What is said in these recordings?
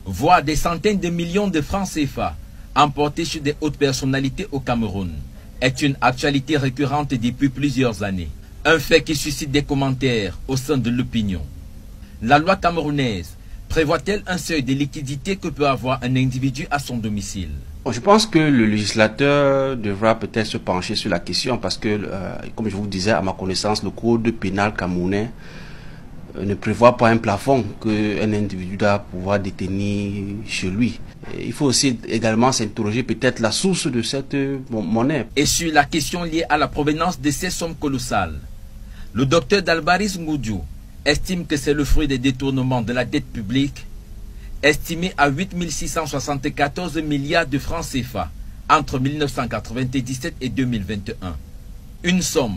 voire des centaines de millions de francs CFA emportés sur des hautes personnalités au Cameroun est une actualité récurrente depuis plusieurs années. Un fait qui suscite des commentaires au sein de l'opinion. La loi camerounaise prévoit-elle un seuil de liquidité que peut avoir un individu à son domicile? Je pense que le législateur devra peut-être se pencher sur la question parce que, comme je vous disais, à ma connaissance, le code pénal camerounais ne prévoit pas un plafond qu'un individu doit pouvoir détenir chez lui. Et il faut aussi également s'interroger peut-être la source de cette monnaie. Et sur la question liée à la provenance de ces sommes colossales, le docteur Dalbaris Ngoudjou estime que c'est le fruit des détournements de la dette publique, estimé à 8 674 milliards de francs CFA entre 1997 et 2021. Une somme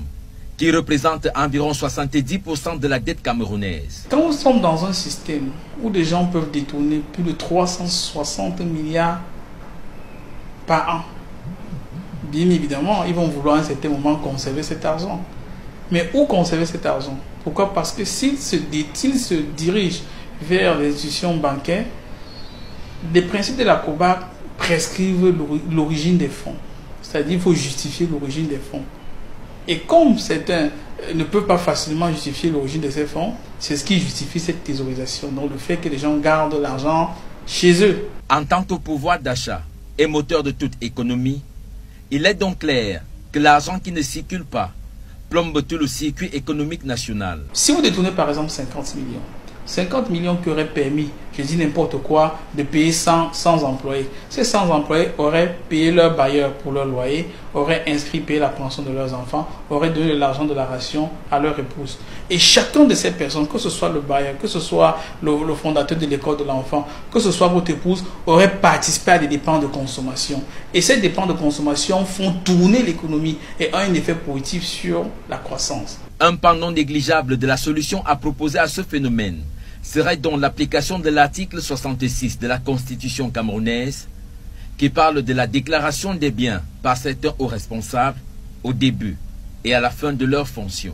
qui représente environ 70% de la dette camerounaise. Quand nous sommes dans un système où des gens peuvent détourner plus de 360 milliards par an, bien évidemment, ils vont vouloir à un certain moment conserver cet argent. Mais où conserver cet argent? Pourquoi? Parce que s'ils se dirigent vers les institutions bancaires, les principes de la COBAC prescrivent l'origine des fonds. C'est-à-dire qu'il faut justifier l'origine des fonds. Et comme certains ne peuvent pas facilement justifier l'origine de ces fonds, c'est ce qui justifie cette thésaurisation. Donc le fait que les gens gardent l'argent chez eux. En tant que pouvoir d'achat et moteur de toute économie, il est donc clair que l'argent qui ne circule pas plombe tout le circuit économique national. Si vous détournez par exemple 50 millions qui auraient permis, je dis n'importe quoi, de payer 100 employés. Ces 100 employés auraient payé leur bailleur pour leur loyer, auraient inscrit payer la pension de leurs enfants, auraient donné de l'argent de la ration à leur épouse. Et chacun de ces personnes, que ce soit le bailleur, que ce soit le fondateur de l'école de l'enfant, que ce soit votre épouse, aurait participé à des dépenses de consommation. Et ces dépenses de consommation font tourner l'économie et ont un effet positif sur la croissance. Un pan non négligeable de la solution à proposer à ce phénomène serait donc l'application de l'article 66 de la Constitution camerounaise qui parle de la déclaration des biens par certains hauts responsables au début et à la fin de leur fonction.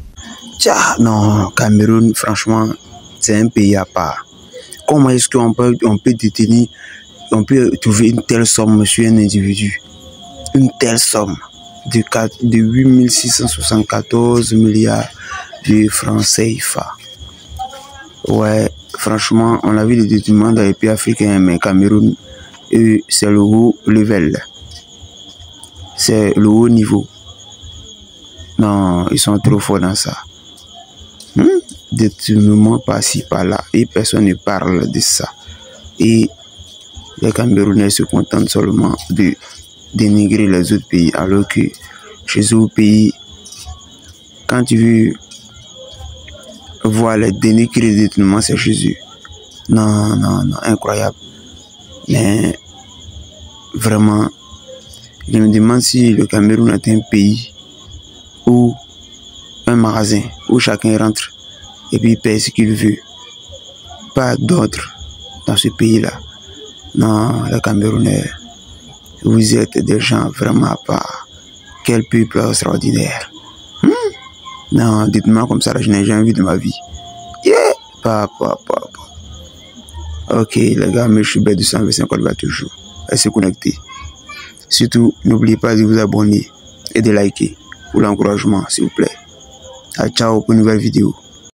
Non, Cameroun, franchement, c'est un pays à part. Comment est-ce qu'on peut détenir, on peut trouver une telle somme sur un individu? Une telle somme de 8 674 milliards de francs CFA. Ouais, franchement, on a vu les détournements dans les pays africains, mais Cameroun, c'est le haut level. C'est le haut niveau. Non, ils sont trop forts dans ça. Détournement par-ci, par-là. Et personne ne parle de ça. Et les Camerounais se contentent seulement de dénigrer les autres pays, alors que chez eux au pays, quand tu veux voir les dénigrer les détournements, c'est chez eux. Non, incroyable. Mais vraiment, je me demande si le Cameroun est un pays où un magasin où chacun rentre et puis paie ce qu'il veut. Pas d'autre dans ce pays-là. Non, les Camerounais, vous êtes des gens vraiment à part. Quel peuple extraordinaire. Non, dites-moi comme ça, je n'ai jamais vu de ma vie. Ok, les gars, mais je suis bête de 125 va toujours. Restez connectés. Surtout, n'oubliez pas de vous abonner et de liker pour l'encouragement, s'il vous plaît. Ciao pour une nouvelle vidéo.